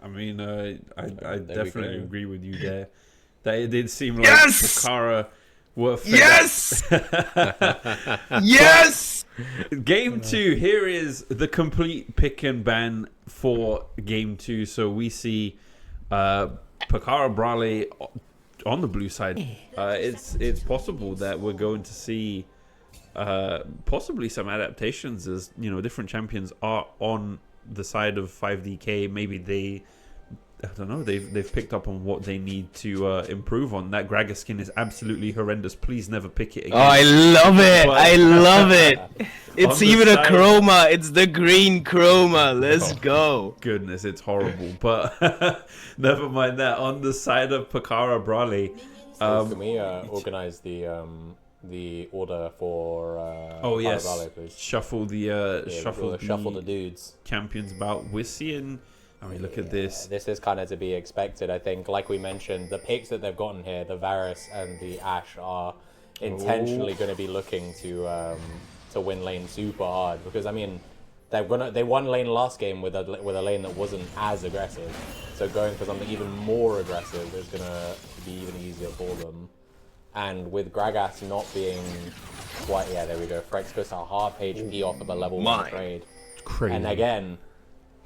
I mean, I There we definitely go. agree with you there. That it did seem like Yes! Takara were fed Yes! up. Yes! Game 2, here is the complete pick and ban for Game 2. So we see Pakara Brawley on the blue side. It's possible that we're going to see possibly some adaptations as, you know, different champions are on the side of 5DK. Maybe I don't know, they've picked up on what they need to improve on. That Graga skin is absolutely horrendous. Please never pick it again. Oh, I love it! But- I love it! It's On the even a side- chroma. It's the green chroma. Let's Oh. go. Goodness, it's horrible. But never mind that. On the side of Pakara Brawley, Can we organize the order for oh yes, Brawley, please? shuffle the Yeah, shuffle shuffle the the dudes. champions about. We're seeing. I mean, look at this. This is kind of to be expected, I think. Like we mentioned, the picks that they've gotten here, the Varus and the Ashe, are intentionally going to be looking to win lane super hard, because I mean they won lane last game with a lane that wasn't as aggressive. So going for something even more aggressive is going to be even easier for them. And with Gragas not being quite, yeah, there we go. Frex goes to half HP off of a level 1 trade. Crazy. And again,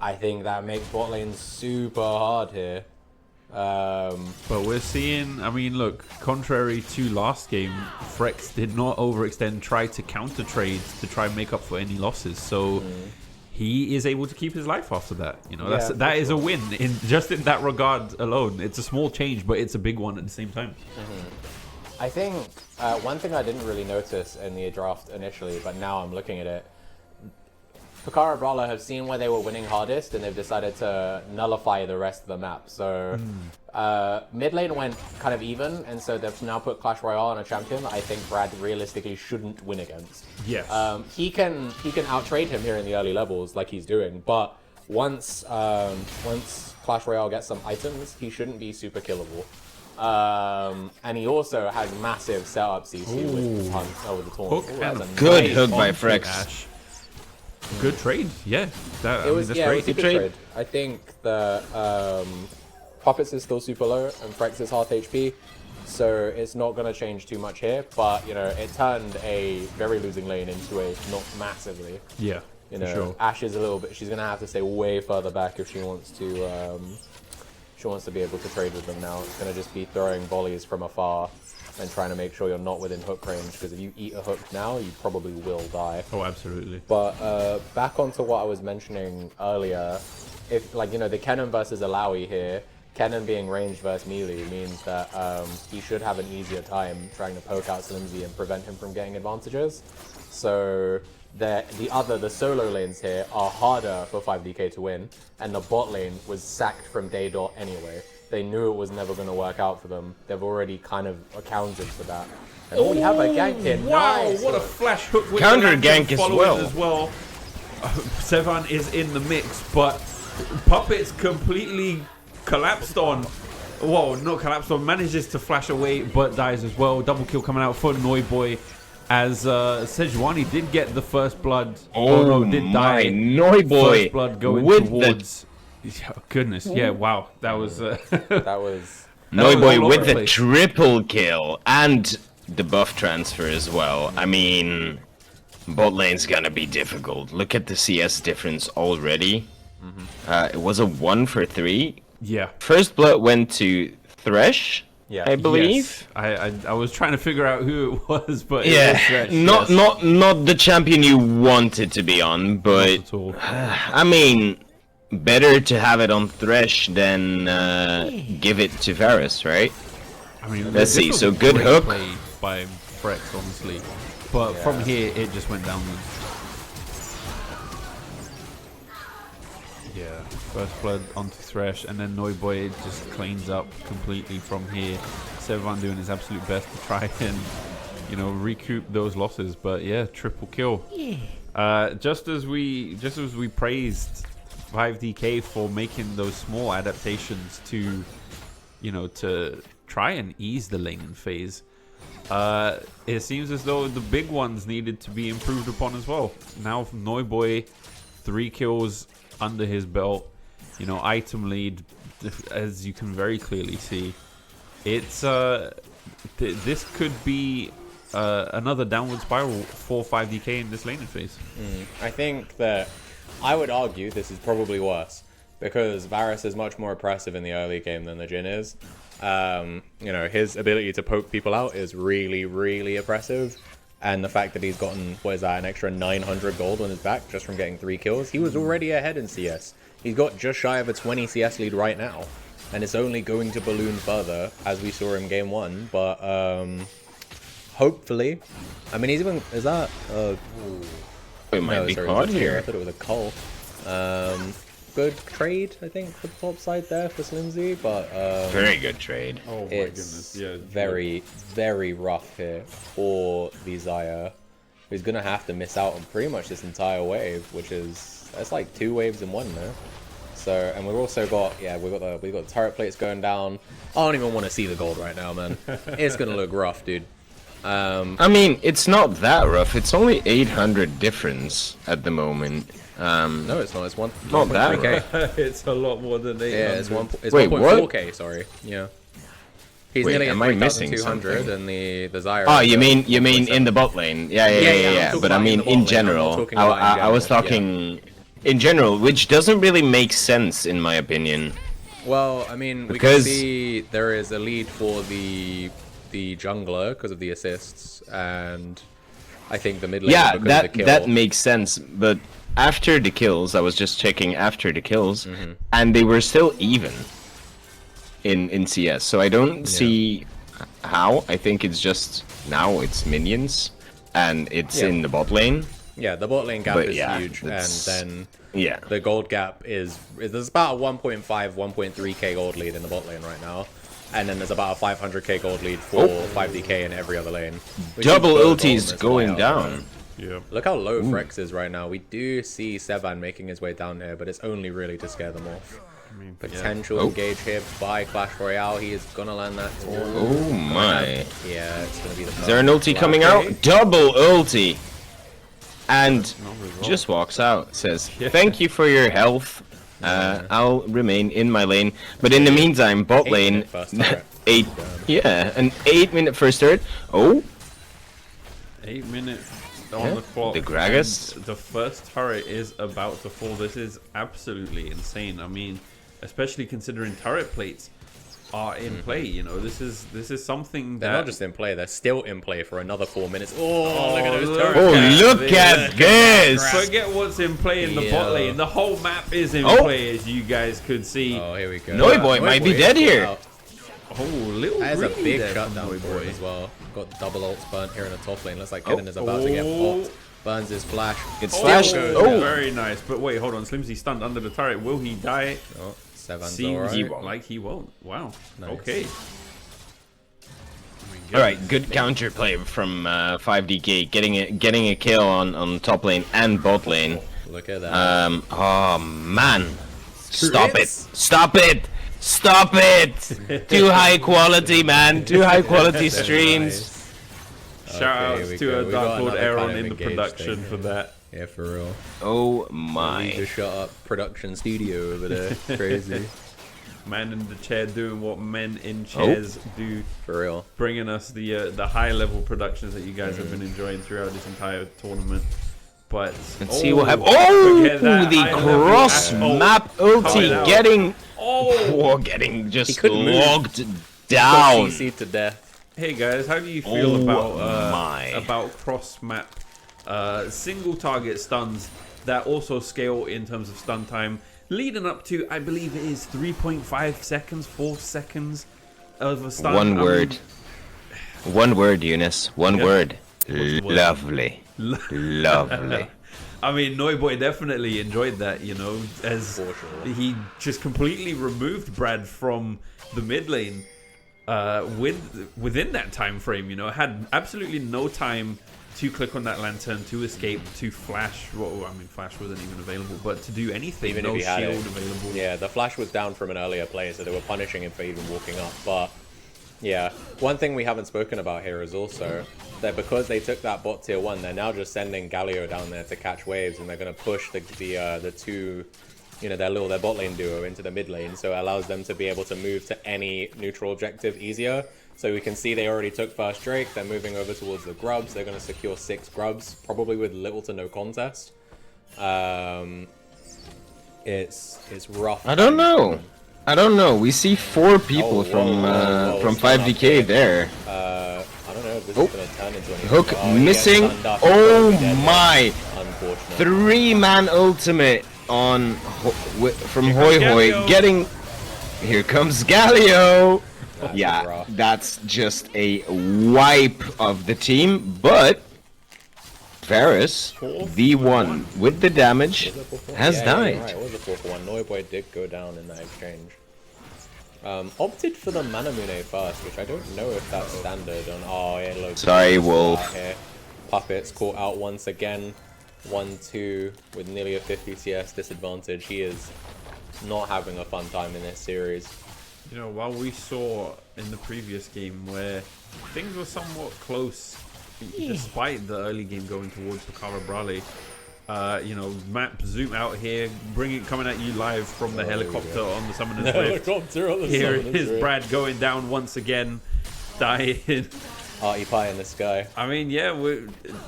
I think that makes bot lane super hard here. But we're seeing, I mean, look, contrary to last game, Frex did not overextend, try to counter trades to try and make up for any losses. So he is able to keep his life after that. You know, Yeah, that is for a win in just in that regard alone. It's a small change, but it's a big one at the same time. I think one thing I didn't really notice in the draft initially, but now I'm looking at it, Pakara Brawler have seen where they were winning hardest, and they've decided to nullify the rest of the map. So mid lane went kind of even, and so they've now put Clash Royale on a champion that I think Brad realistically shouldn't win against. Yes. He can outtrade him here in the early levels like he's doing, but once Clash Royale gets some items, he shouldn't be super killable. And he also has massive setup CC with the hunt over the taunt. Hook Ooh, that's and a Good nice hook by onto Frex. Ash. Good trade, yeah. That, It was, that's yeah, it great. was a good trade. I think the Puppets is still super low and Frex is half HP, so it's not going to change too much here. But you know, it turned a very losing lane into a not massively. Yeah, You for know, sure. Ashe is a little bit. She's going to have to stay way further back if she wants to. She wants to be able to trade with them now. It's going to just be throwing volleys from afar and trying to make sure you're not within hook range, because if you eat a hook now, you probably will die. Oh, absolutely. But back onto what I was mentioning earlier, if like, you know, the Kennen versus Alawi here, Kennen being ranged versus melee means that he should have an easier time trying to poke out Slimzy and prevent him from getting advantages. So the solo lanes here are harder for 5DK to win, and the bot lane was sacked from day dot anyway. They knew it was never going to work out for them. They've already kind of accounted for that. And we have a gank here. Wow, Nice. what a flash hook with Counter the lantern gank as followers well. Sevan is in the mix, but Puppets completely collapsed on. Whoa, not collapsed on, manages to flash away, but dies as well. Double kill coming out for Noiboy, as Sejuani did get the first blood. Oh, no, did die. Noiboy First blood going with towards. Yeah, goodness, yeah, wow, that was. That was... Noiboy all with over the the place. triple kill and the buff transfer as well. I mean, bot lane's gonna be difficult. Look at the CS difference already. It was a 1 for 3. Yeah. First blood went to Thresh, Yeah. I believe. Yes. I was trying to figure out who it was, but it Yeah, was Thresh, not yes. not the champion you wanted to be on, Not but at all. I mean, better to have it on Thresh than give it to Varus, right? I mean, Let's this see, was so a good great hook. play by Frex, honestly. But from here, it just went downwards. Yeah, first blood onto Thresh, and then Noiboy just cleans up completely from here. Sevan doing his absolute best to try and, you know, recoup those losses. But yeah, triple kill. Just as we praised 5DK for making those small adaptations to, you know, to try and ease the laning phase. It seems as though the big ones needed to be improved upon as well. Now Noiboy, 3 kills under his belt. you know, item lead, as you can very clearly see. It's this could be another downward spiral for 5DK in this laning phase. I think that I would argue this is probably worse because Varus is much more oppressive in the early game than the Jhin is. You know, his ability to poke people out is really, really oppressive. And the fact that he's gotten, what is that, an extra 900 gold on his back just from getting 3 kills. He was already ahead in CS. He's got just shy of a 20 CS lead right now. And it's only going to balloon further, as we saw in game 1. But, hopefully. I mean, he's even, is that, It might be sorry, caught it was a tier. I here. thought it was a cull. Good trade, I think, for the top side there for Slimzy, but Very good trade. Oh my it's goodness! Yeah, very, very rough here for the Xayah, who's gonna have to miss out on pretty much this entire wave, which is that's like 2 waves in one now. So, and we've also got we've got the turret plates going down. I don't even want to see the gold right now, man. It's gonna look rough, dude. I mean, it's not that rough. It's only 800 difference at the moment. No, it's not. It's Not that 1.3k. it's a lot more than 800. Yeah, it's Wait, 1.4k. Sorry. Yeah. He's Wait, nearly at am I missing 3,200, something? and the Xayah. Oh, is you at mean in 1.7. the bot lane? Yeah. I'm talking But I about mean, in the bot in lane, I'm general, not talking about in I was general, talking in general, which doesn't really make sense in my opinion. Well, I mean, we Because- can see there is a lead for the jungler because of the assists, and I think the mid laner Yeah, because of the kill. that makes sense. But after the kills, I was just checking after the kills, Mm-hmm. and they were still even in CS. So I don't see how. I think it's just now it's minions, and it's Yeah. in the bot lane. Yeah, the bot lane gap But is yeah, huge, and that's- then Yeah. the gold gap is there's about a 1.5, 1.3k gold lead in the bot lane right now. And then there's about a 500k gold lead for 5DK in every other lane. which is Double both ultis almost going way out down. there. Yeah. Look how low Frex is right now. We do see Sevan making his way down here, but it's only really to scare them off. Potential engage here by Clash Royale. He is gonna land that taunt. Oh my. Yeah, it's gonna be the. Is there an ulti coming out? Double ulti! And just walks out, says, thank you for your health. I'll remain in my lane. But in the meantime, bot lane, 8-minute first turret. an 8-minute first turret. Oh, 8 minutes on the clock. the Gragas. and The first turret is about to fall. This is absolutely insane. I mean, especially considering turret plates are in play. You know, this is something that They're not just in play; they're still in play for another 4 minutes. Oh, look at those look turrets! Oh, at look this. at this! Forget what's in play in the Yeah. bot lane. The whole map is in Oh. play, as you guys could see. Oh, here we go. Noiboy might be is dead caught here. out. Oh, little That is a greedy big there from shutdown for him Noiboy. as well. Got double ult burnt here in the top lane. Looks like Kennen is about to get popped. Burns his flash. It's Oh, flashed. Oh, very nice. But wait, hold on. Slimzy stunned under the turret. Will he die? Oh, Sevan's Seems alright. he won't. like he won't. Wow. Nice. Okay. all right. Good counterplay from 5DK, getting a kill on top lane and bot lane. Look at that. Oh man, stop it! Turrets? Stop it! Stop it! Too high quality, man. Too high quality streams. Shout Okay, outs we to go. a We Dark got Lord another Aaron kind of in the engaged production thing for here. that. Yeah, for real. Oh We my. just shut up production studio over there. Crazy. Man in the chair doing what men Oh. in chairs do, For real. bringing us the high level productions that you guys have been enjoying throughout this entire tournament. But Let's see what happens. Oh, forget that the high level cross asshole map coming ulti out. getting Oh, getting just couldn't move. logged Got down. CC'd to death. hey guys, how do you feel Oh my. about cross map single target stuns that also scale in terms of stun time, leading up to, I believe it is 3.5 seconds, 4 seconds of a stun. One I word. One word, Eunice. One Yeah. word. the word? Lovely. Lovely. I mean, Noiboy definitely enjoyed that, you know, as For sure. he just completely removed Brad from the mid lane within that time frame, you know, had absolutely no time to click on that lantern, to escape, to flash. Well, I mean, flash wasn't even available, but to do anything, Even no if he had shield it. available. Yeah, the flash was down from an earlier play, so they were punishing him for even walking up. But yeah, one thing we haven't spoken about here is also that because they took that bot tier 1, they're now just sending Galio down there to catch waves, and they're going to push the two you know, their bot lane duo into the mid lane, so it allows them to be able to move to any neutral objective easier. So we can see they already took first Drake. They're moving over towards the grubs. They're going to secure 6 grubs, probably with little to no contest. It's rough. I don't know. We see 4 people from 5DK there. I don't know if this is going to turn into anything. Hook missing. My! 3-man ultimate on from Hoi Hoi. Getting. Here comes Galio. Yeah, that's just a wipe of the team, but Varus, V1 with the damage, has died. Right, it was a 4-for-1. Noiboy did go down in that exchange. Opted for the Manamune first, which I don't know if that's standard on. Oh, yeah, look. Sorry, Wolf. Here. Puppets caught out once again. 1-2 with nearly a 50 CS disadvantage. He is not having a fun time in this series. You know, while we saw in the previous game where things were somewhat close, despite the early game going towards Pakara Brawley, you know, map zoom out here, coming at you live from the helicopter on the Summoner's Rift. Here is Brad going down once again, dying. Artie Pie in the sky. I mean, yeah,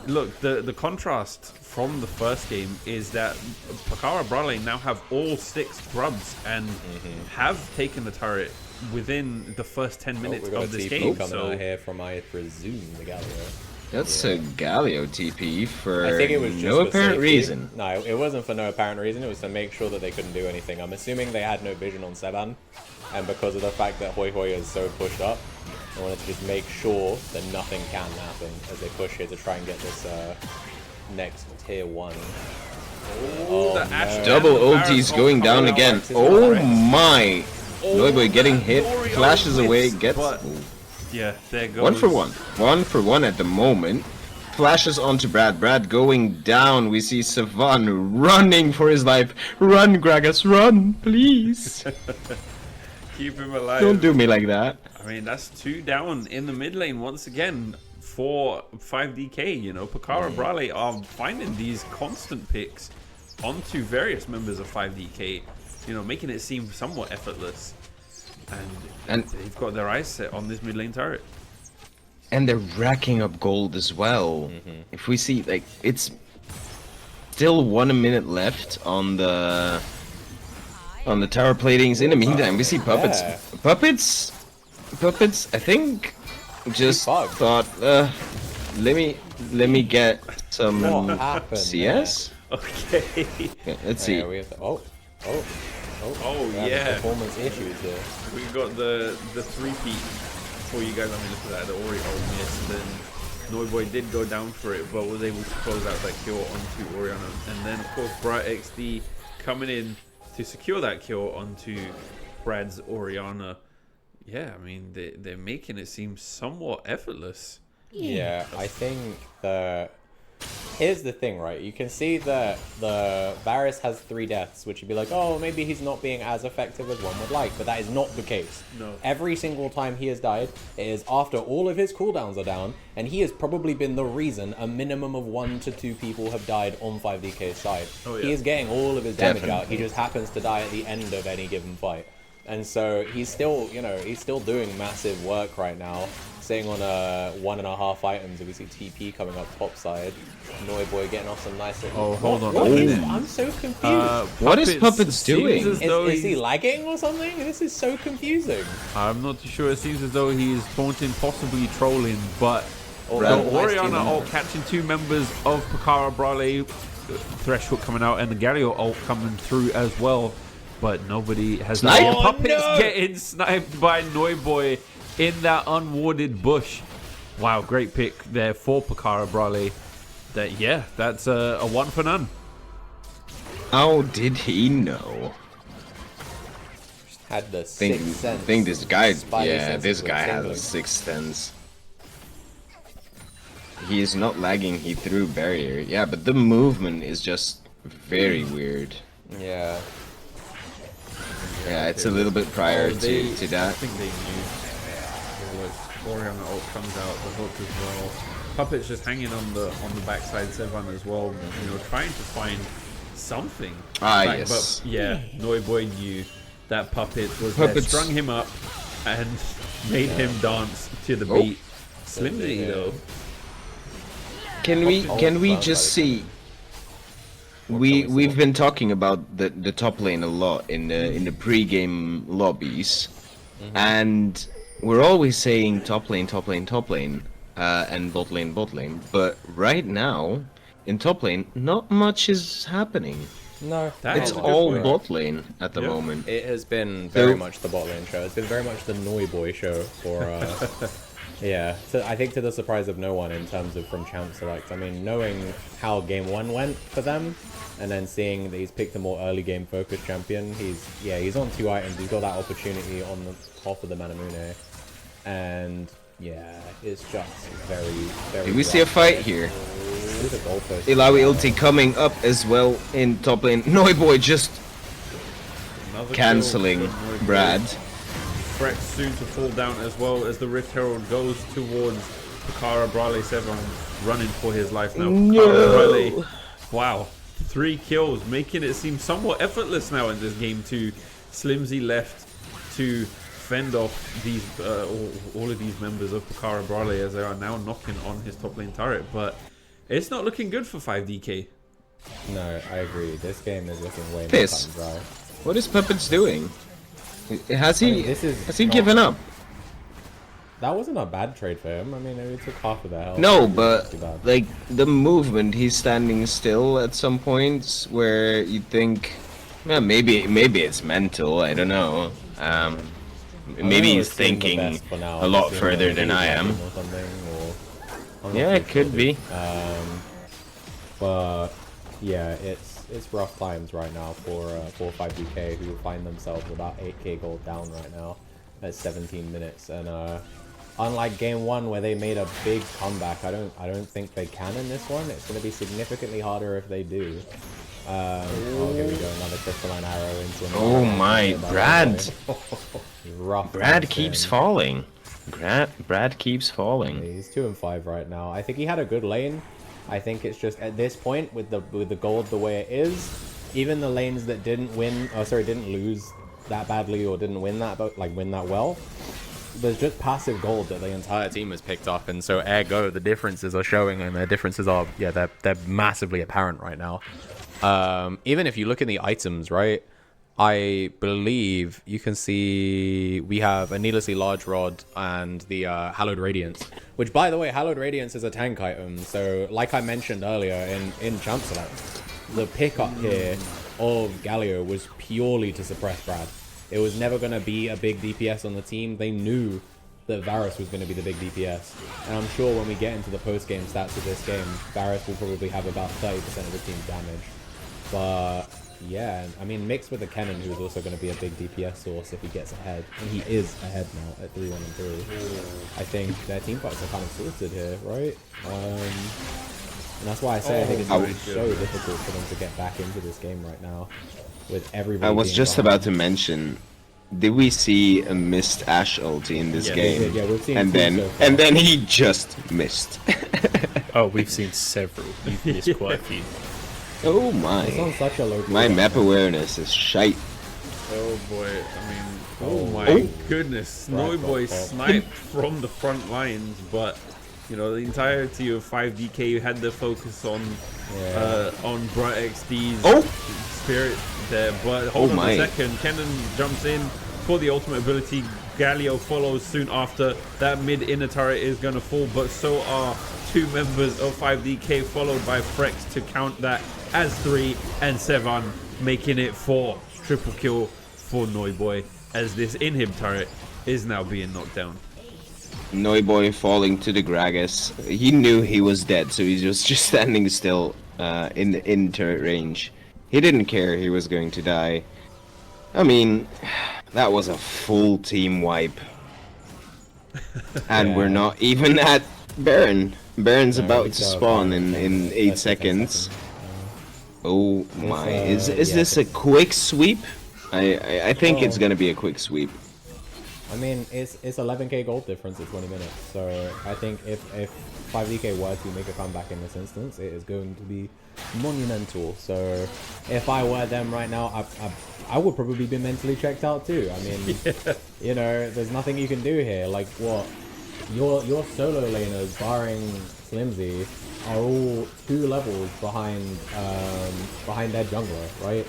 look, the contrast from the first game is that Pakara Brawley now have all 6 grubs and have taken the turret within the first 10 minutes of this game. Coming out here from, I presume, the Galio. That's a Galio TP for I think it was just no apparent reason. No, it wasn't for no apparent reason. It was to make sure that they couldn't do anything. I'm assuming they had no vision on Seban, and because of the fact that Hoi Hoi is so pushed up, I wanted to just make sure that nothing can happen as they push here to try and get this next tier 1. Oh, the Ash double ultis going down again. Oh my! Noiboy getting hit, flashes away, gets. Yeah, there goes. 1 for 1. 1 for 1 at the moment. Flashes onto Brad. Brad going down. We see Savan running for his life. Run, Gragas, run, please. Keep him alive. Don't do me like that. I mean, that's 2 down in the mid lane once again for 5DK. You know, Pakara Brawley are finding these constant picks onto various members of 5DK, you know, making it seem somewhat effortless. And they've got their eyes set on this mid lane turret. And they're racking up gold as well. If we see, like, it's still 1 minute left on the tower platings. In the meantime, we see Puppets. Yeah. Puppets, I think, just thought, let me get some CS. Okay. Yeah, let's see. We have to, Yeah. Performance issues here. We got the 3-peat for you guys. I mean, look at that. The Ori ult missed. Then Noiboy did go down for it, but was able to close out that kill onto Oriana. And then, of course, Bright XD coming in to secure that kill onto Brad's Oriana. Yeah, I mean, they're making it seem somewhat effortless. Yeah, I think that... Here's the thing, right? You can see that the Varus has 3 deaths, which you'd be like, oh, maybe he's not being as effective as one would like, but that is not the case. No. Every single time he has died, it is after all of his cooldowns are down, and he has probably been the reason a minimum of 1 to 2 people have died on 5DK's side. Oh, yeah. He is getting all of his damage out. He just happens to die at the end of any given fight. And so he's still, you know, he's still doing massive work right now. Sitting on 1.5 items, and we see TP coming up top side. Noiboy getting off some nice... Oh, hold on. I'm so confused. What is Puppets doing? Is he lagging or something? This is so confusing. I'm not too sure. It seems as though he's taunting, possibly trolling, but Oriana ult catching 2 members of Pakara Brawley. Threshold coming out, and the Galio ult coming through as well. But nobody has... Puppets getting sniped by Noiboy in that unwarded bush. Wow, great pick there for Pakara Brawley. That's a 1 for none. How did he know? Had the sixth sense. I think this guy, this guy has a 6th sense. He is not lagging, he threw barrier. Yeah, but the movement is just very weird. Yeah. Yeah, it's a little bit prior to that. I think they knew. Oriana ult comes out, the hook as well. Puppet's just hanging on the backside, Sevan as well, you know, trying to find something. Ah, yes. But yeah, Noiboy knew that Puppet was there, strung him up, and made him dance to the beat. Slimzy though. Can we just see? We've been talking about the top lane a lot in the pre-game lobbies, and we're always saying top lane, top lane, top lane, and bot lane, bot lane. But right now, in top lane, not much is happening. No, It's all bot lane at the moment. It has been very much the bot lane show. It's been very much the Noiboy show for, yeah. So I think to the surprise of no one in terms of from Champ Select. I mean, knowing how game 1 went for them, and then seeing that he's picked a more early game focused champion, he's on 2 items. He's got that opportunity on the top of the Manamune, and yeah, it's just very, very. Do we see a fight here? Illaoi ulti coming up as well in top lane. Noiboy just cancelling Brad. Frex soon to fall down as well as the Rift Herald goes towards Pucara Brawley. Sevan running for his life now. Pucara Brawley, wow, 3 kills, making it seem somewhat effortless now in this game too. Slimzy left to fend off these all of these members of Pucara Brawley as they are now knocking on his top lane turret, but it's not looking good for 5DK. No, I agree. This game is looking way more cut and dry. What is Puppets doing? Has he given up? That wasn't a bad trade for him. I mean, it took half of that health. No, but like the movement, he's standing still at some points where you think, well, maybe it's mental. I don't know. Maybe he's thinking a lot further than I am. Yeah, it could be. But yeah, it's rough times right now for 5DK, who find themselves about 8k gold down right now at 17 minutes. And unlike game 1 where they made a big comeback, I don't think they can in this one. It's going to be significantly harder if they do. Oh, here we go, another crystalline arrow into. Oh my, Brad! Rough. Brad keeps falling. Brad keeps falling. He's 2 and 5 right now. I think he had a good lane. I think it's just at this point with the gold the way it is, even the lanes that didn't lose that badly or didn't win that well, there's just passive gold that the entire team has picked up, and so ergo the differences are showing, and their differences are they're massively apparent right now. Even if you look at the items, right? I believe you can see we have a needlessly large rod and the Hallowed Radiance, which, by the way, Hallowed Radiance is a tank item. So, like I mentioned earlier in Champ Select, the pickup here of Galio was purely to suppress Brad. It was never going to be a big DPS on the team. They knew that Varus was going to be the big DPS. And I'm sure when we get into the post-game stats of this game, Varus will probably have about 30% of the team's damage. But yeah, I mean, mixed with the Kennen, who's also going to be a big DPS source if he gets ahead. And he is ahead now at 3-1 and 3. I think their team fights are kind of sorted here, right? And that's why I say I think it's going to be so difficult for them to get back into this game right now. With everybody. I was just about to mention, did we see a missed Ashe ulti in this game? Yeah, we've seen and then he just missed. Oh, we've seen several. You've missed quite a few. Oh my. It's on such a low my map awareness is shite. Oh boy, I mean, oh my goodness. Noiboy sniped from the front lines, but you know, the entirety of 5DK had the focus on Bright XD's spirit there, but hold on a second. Kennen jumps in for the ultimate ability. Galio follows soon after. That mid inner turret is going to fall, but so are 2 members of 5DK, followed by Frex to count that as 3, and Sevan making it 4. Triple kill for Noiboy as this inhib turret is now being knocked down. Noiboy falling to the Gragas. He knew he was dead, so he was just standing still in turret range. He didn't care he was going to die. I mean, that was a full team wipe. And we're not even at Baron. Baron's about to spawn in 8 seconds. Oh my, is this a quick sweep? I think it's gonna be a quick sweep. I mean, it's 11k gold difference in 20 minutes. So I think if 5DK were to make a comeback in this instance, it is going to be monumental. So if I were them right now, I would probably be mentally checked out too. I mean, you know, there's nothing you can do here. Like what? Your solo laners, barring Slimzy, are all 2 levels behind their jungler, right?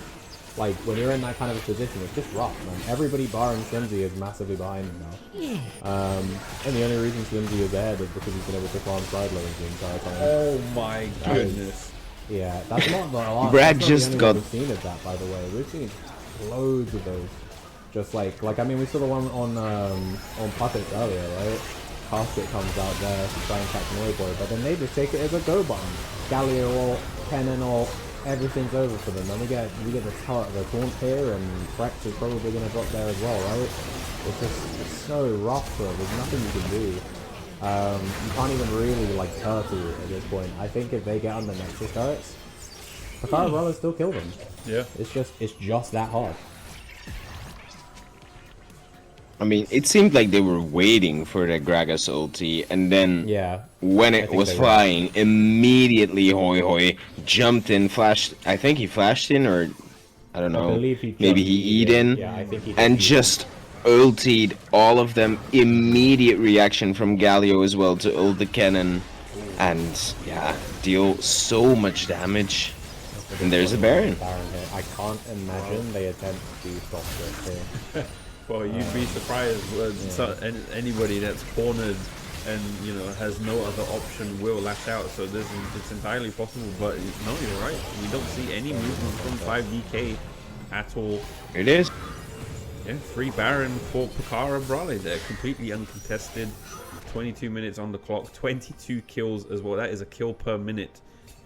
Like, when you're in that kind of a position, it's just rough, man. Everybody barring Slimzy is massively behind him now. And the only reason Slimzy is ahead is because he's been able to farm side lanes the entire time. Oh my goodness. Yeah, that's not the last. Brad that's not just the only got- one we've seen of that, by the way. We've seen loads of those. Just like I mean, we saw the one on Puppets earlier, right? Casket comes out there to try and catch Noiboy, but then they just take it as a go button. Galio ult, Kennen ult, everything's over for them. Then we get the taunt here, and Frex is probably going to drop there as well, right? It's so rough for it. There's nothing you can do. You can't even really like turtle at this point. I think if they get on the Nexus turrets, Picard will still kill them. Yeah. It's just that hard. I mean, it seemed like they were waiting for the Gragas ulti, and then Yeah. when I it think was they were. flying, immediately Hoi Hoi jumped in, flashed. I think he flashed in, or I don't know. believe he Maybe just he eat eat in, in. Yeah, I think he just and eat in. just ultied all of them. Immediate reaction from Galio as well to ult the cannon, and yeah, deal so much damage. And there's a Baron. Baron here. I can't imagine they attempt to stop this here. Well, you'd be surprised when anybody that's cornered and has no other option will lash out. So it's entirely possible. But no, you're right. We don't see any movement from 5DK at all. It is. Yeah, free Baron for Picard and Brawley. They're completely uncontested. 22 minutes on the clock, 22 kills as well. That is a kill per minute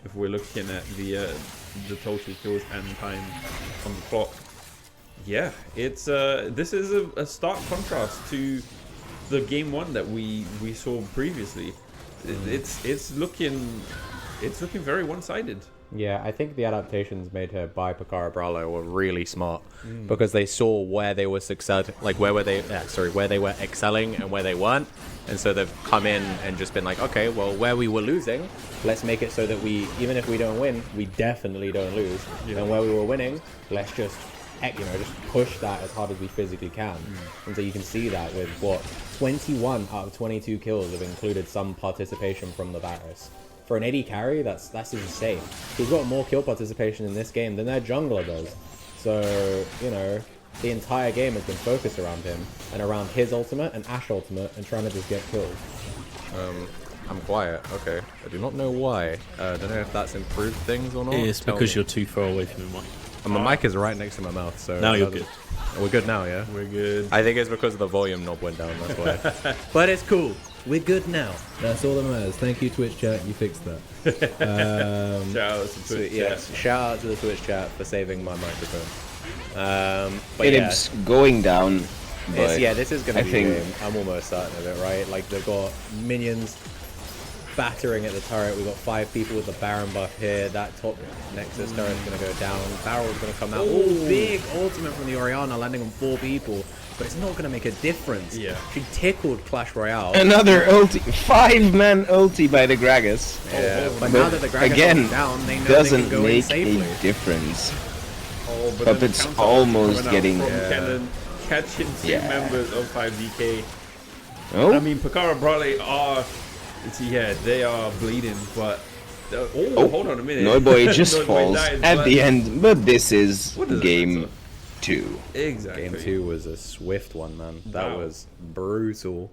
if we're looking at the total kills and time on the clock. Yeah, it's this is a stark contrast to the game 1 that we saw previously. It's looking very one-sided. Yeah, I think the adaptations made her by Picard Brawler were really smart because they saw where they were where they were excelling and where they weren't, and so they've come in and just been like, okay, well, where we were losing, let's make it so that even if we don't win, we definitely don't lose, and where we were winning, let's just push that as hard as we physically can. And so you can see that with 21 out of 22 kills have included some participation from the Varus. For an AD carry, that's insane. He's got more kill participation in this game than their jungler does. So, the entire game has been focused around him and around his ultimate and Ashe ultimate and trying to just get kills. I'm quiet. Okay. I do not know why. I don't know if that's improved things or not. It's because you're too far away from the mic. And my mic is right next to my mouth, so... Now you're good. We're good now, yeah? We're good. I think it's because the volume knob went down, that's why. But it's cool. We're good now. That's all that matters. Thank you, Twitch chat. You fixed that. Shout out to Twitch. Yes, shout out to the Twitch chat for saving my microphone. But It's going down. But this is going to I be think- a game. I'm almost certain of it, right? Like, they've got minions battering at the turret. We've got 5 people with the Baron buff here. That top Nexus turret is going to go down. Barrel's going to come out. Oh, big ultimate from the Orianna landing on 4 people. But it's not going to make a difference. Yeah. She tickled Clash Royale. Another ulti, 5-man ulti by the Gragas. Yeah, but now that the Gragas again, are down, they know they doesn't can go in make safely. a difference. Oh, but But then it's counter almost coming out getting- from Yeah. Cannon, catching 2 Yeah. members of 5DK. Oh, I mean, Picard and Brawley are, they are bleeding, but hold on a minute. Noiboy just Noiboy falls died, at but- the end, but this is What does it game matter? 2. Exactly. Game 2 was a swift one, man. That Wow. was brutal.